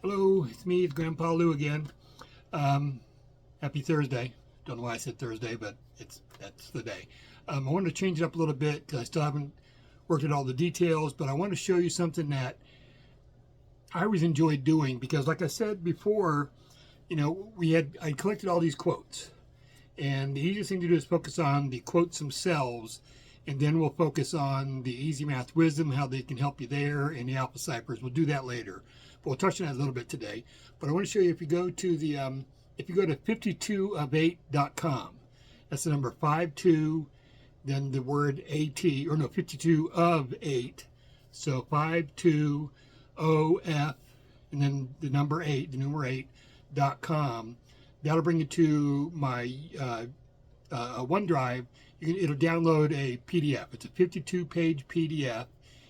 Hello, it's me, it's Grandpa Lou again. Happy Thursday. Don't know why I said Thursday, but that's the day. I wanted to change it up a little bit because I still haven't worked at all the details, but I want to show you something that I always enjoyed doing because, like I said before, I collected all these quotes, and the easiest thing to do is focus on the quotes themselves, and then we'll focus on the easy math wisdom, how they can help you there, and the alpha ciphers. We'll do that later, but we'll touch on that a little bit today. But I want to show you, if you go to 52of8.com, that's the number 52, then the word AT, or no, 52 of 8. So 52OF, and then the number 8, the number 8.com. That'll bring you to my OneDrive. It'll download a PDF. It's a 52-page PDF.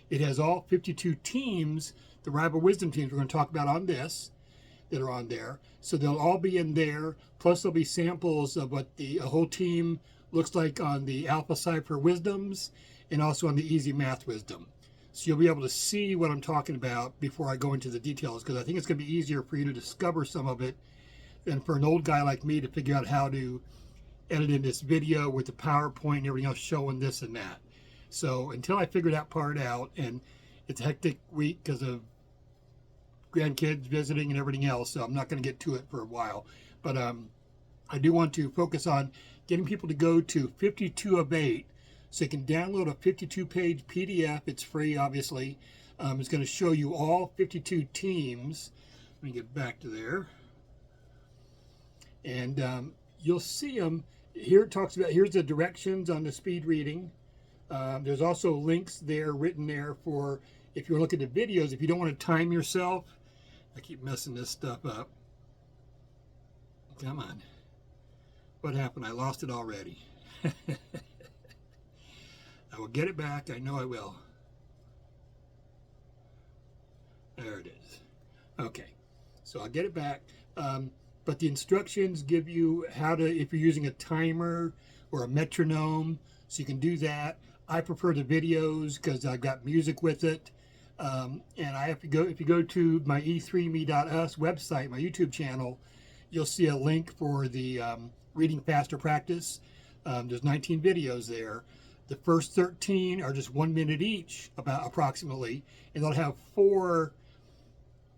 It has all 52 teams, the rival wisdom teams we're going to talk about on this, that are on there. So they'll all be in there. Plus there'll be samples of what a whole team looks like on the alpha cipher wisdoms and also on the easy math wisdom. So you'll be able to see what I'm talking about before I go into the details, because I think it's going to be easier for you to discover some of it than for an old guy like me to figure out how to edit in this video with the PowerPoint and everything else showing this and that. So until I figure that part out, and it's a hectic week because of grandkids visiting and everything else, so I'm not going to get to it for a while. But I do want to focus on getting people to go to 52 of 8 so you can download a 52-page PDF. It's free, obviously. It's going to show you all 52 teams. Let me get back to there. And you'll see them. Here it talks about, here's the directions on the speed reading. There's also links there, written there, for if you're looking at videos, if you don't want to time yourself. I keep messing this stuff up. Come on. What happened? I lost it already. I will get it back. I know I will. There it is. Okay. So I'll get it back. But the instructions give you how to, if you're using a timer or a metronome, so you can do that. I prefer the videos because I've got music with it. And I have to go, if you go to my e3me.us website, my YouTube channel, you'll see a link for the Reading Faster practice. There's 19 videos there. The first 13 are just 1 minute each, about approximately, and they'll have 4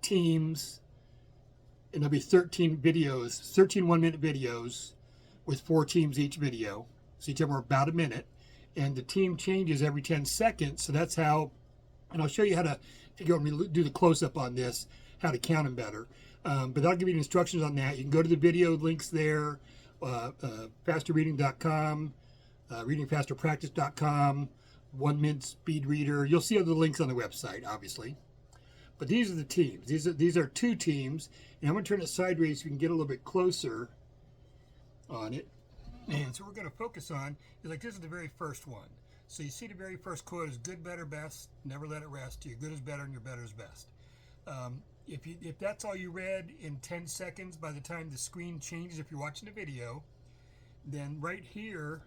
teams, and there'll be 13 videos, 13 1-minute videos with 4 teams each video. So each of them are about a minute, and the team changes every 10 seconds. So that's how, and I'll show you how to, if you go and do the close-up on this, how to count them better. But I'll give you instructions on that. You can go to the video links there, fasterreading.com, readingfasterpractice.com, 1 minute speed reader. You'll see other links on the website, obviously. But these are the teams. These are 2 teams. And I'm going to turn it sideways so you can get a little bit closer on it. And so we're going to focus on, is like, this is the very first one. So you see the very first quote is good, better, best. Never let it rest. Your good is better and your better is best. If that's all you read in 10 seconds, by the time the screen changes, if you're watching the video, then right here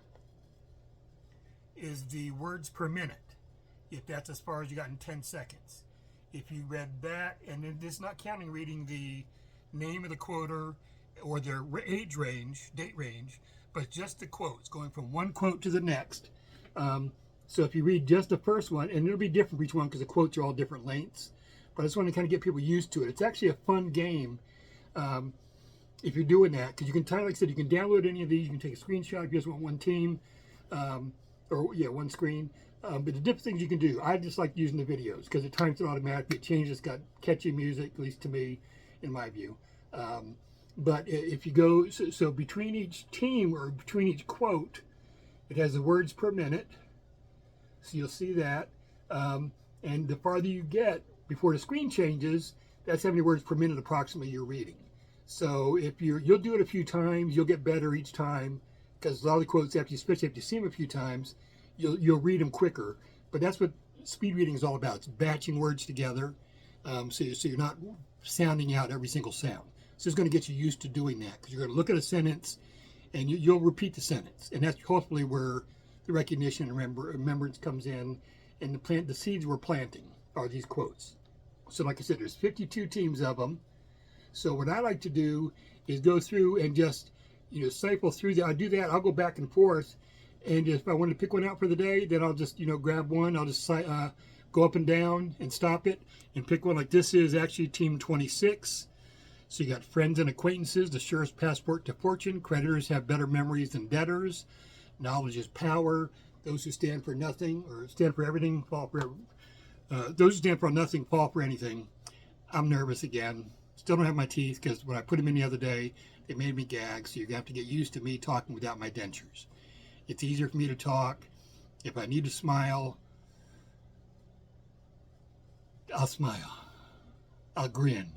is the words per minute, if that's as far as you got in 10 seconds. If you read that, and then this is not counting reading the name of the quoter or their age range, date range, but just the quotes, going from one quote to the next. So if you read just the first one, and it'll be different for each one because the quotes are all different lengths, but I just want to kind of get people used to it. It's actually a fun game if you're doing that, because you can, like I said, you can download any of these. You can take a screenshot if you just want one team, one screen. But the different things you can do, I just like using the videos because it times it automatically. It changes, it's got catchy music, at least to me, in my view. But if you go, so between each team or between each quote, it has the words per minute. So you'll see that. And the farther you get before the screen changes, that's how many words per minute approximately you're reading. So if you'll do it a few times, you'll get better each time, because a lot of the quotes, especially if you see them a few times, you'll read them quicker. But that's what speed reading is all about. It's batching words together, so you're not sounding out every single sound. So it's going to get you used to doing that, because you're going to look at a sentence and you'll repeat the sentence, and that's hopefully where the recognition and remembrance comes in. And the seeds we're planting are these quotes. So like I said, there's 52 teams of them. So what I like to do is go through and just, cycle through that. I do that. I'll go back and forth, and if I want to pick one out for the day, then I'll just, grab one. I'll just go up and down and stop it and pick one. Like this is actually Team 26. So you got friends and acquaintances, the surest passport to fortune. Creditors have better memories than debtors. Knowledge is power. Those who stand for nothing or stand for everything fall for. Those who stand for nothing fall for anything. I'm nervous again. Still don't have my teeth because when I put them in the other day, they made me gag. So you're gonna have to get used to me talking without my dentures. It's easier for me to talk. If I need to smile, I'll smile. I'll grin.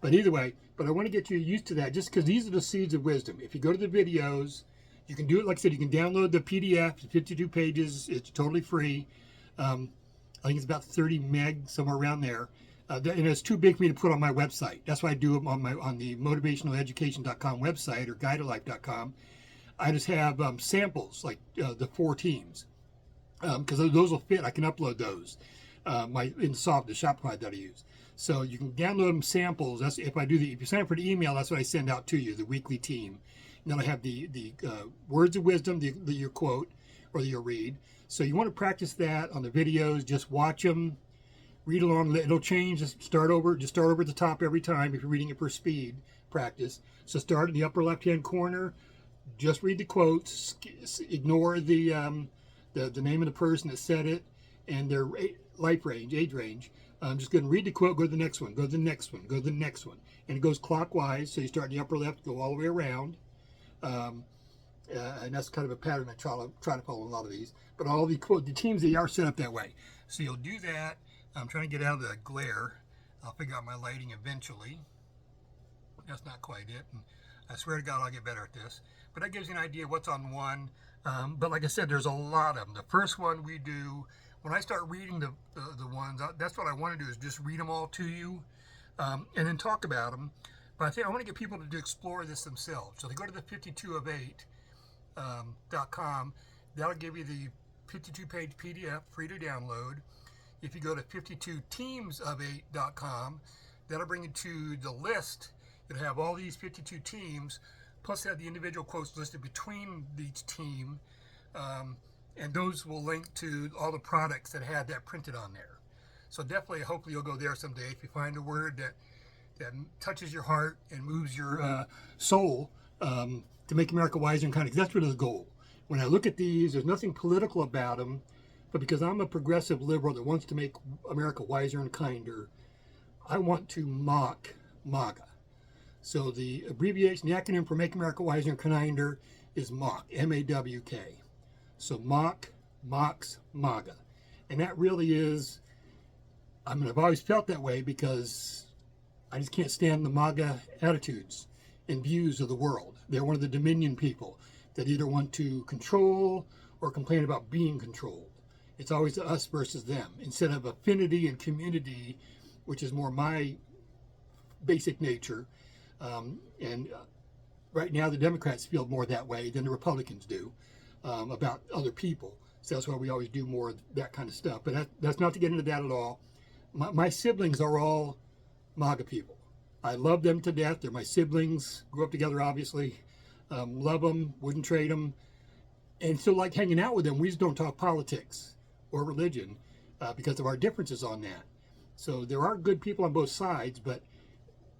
But either way, I want to get you used to that just because these are the seeds of wisdom. If you go to the videos, you can do it. Like I said, you can download the PDF, 52 pages. It's totally free. I think it's about 30 meg, somewhere around there. And it's too big for me to put on my website. That's why I do them on the motivationaleducation.com website or guidealife.com. I just have samples, like the 4 teams, because those will fit. I can upload those in the Shopify that I use. So you can download them samples. That's if you sign up for the email, that's what I send out to you, the weekly team. And then I have the words of wisdom, your quote, or your read. So you want to practice that on the videos. Just watch them, read along. It'll change. Just start over at the top every time if you're reading it for speed practice. So start in the upper left-hand corner. Just read the quotes. Ignore the name of the person that said it and their life range, age range. Just go and read the quote, go to the next one, go to the next one, go to the next one. And it goes clockwise, so you start in the upper left, go all the way around. And that's kind of a pattern I try to follow in a lot of these. But all the teams, they are set up that way. So you'll do that. I'm trying to get out of the glare. I'll figure out my lighting eventually. That's not quite it. And I swear to God, I'll get better at this. But that gives you an idea of what's on one. But like I said, there's a lot of them. The first one we do, when I start reading the ones, that's what I want to do is just read them all to you and then talk about them. But I think I want to get people to explore this themselves. So they go to the 52of8.com. That'll give you the 52-page PDF free to download. If you go to 52teamsof8.com, that'll bring you to the list. It'll have all these 52 teams, plus have the individual quotes listed between each team. And those will link to all the products that have that printed on there. So definitely, hopefully you'll go there someday if you find a word that touches your heart and moves your soul to make America wiser and kinder. Because that's really the goal. When I look at these, there's nothing political about them, but because I'm a progressive liberal that wants to make America wiser and kinder, I want to mock MAGA. So the abbreviation, the acronym for Make America Wiser and Kinder is MAWK, M-A-W-K. So mocks MAGA. And that really is, I've always felt that way because I just can't stand the MAGA attitudes and views of the world. They're one of the Dominion people that either want to control or complain about being controlled. It's always us versus them instead of affinity and community, which is more my basic nature. Right now the Democrats feel more that way than the Republicans do. About other people. So that's why we always do more of that kind of stuff. But that's not to get into that at all. My siblings are all MAGA people. I love them to death. They're my siblings. Grew up together, obviously. Love them. Wouldn't trade them. And so like hanging out with them, we just don't talk politics or religion because of our differences on that. So there are good people on both sides, but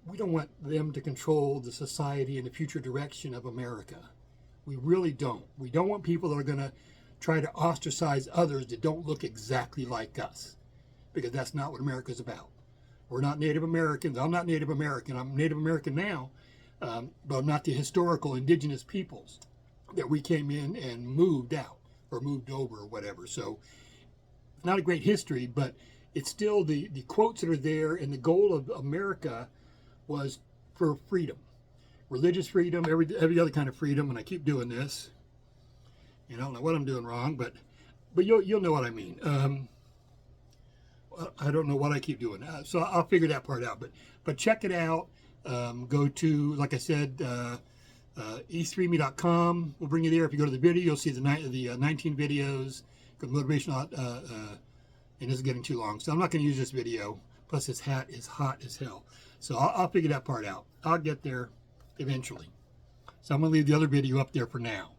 we don't want them to control the society and the future direction of America. We really don't. We don't want people that are going to try to ostracize others that don't look exactly like us, because that's not what America's about. We're not Native Americans. I'm not Native American. I'm Native American now, but I'm not the historical indigenous peoples that we came in and moved out or moved over or whatever. So it's not a great history, but it's still the quotes that are there, and the goal of America was for freedom. Religious freedom, every other kind of freedom, and I keep doing this. I don't know what I'm doing wrong, but you'll know what I mean. I don't know what I keep doing, so I'll figure that part out. But check it out. Go to, like I said, e3me.com. We'll bring you there. If you go to the video, you'll see the 19 videos. Go to Motivational, and this is getting too long, so I'm not going to use this video. Plus, this hat is hot as hell. So I'll figure that part out. I'll get there eventually. So I'm going to leave the other video up there for now.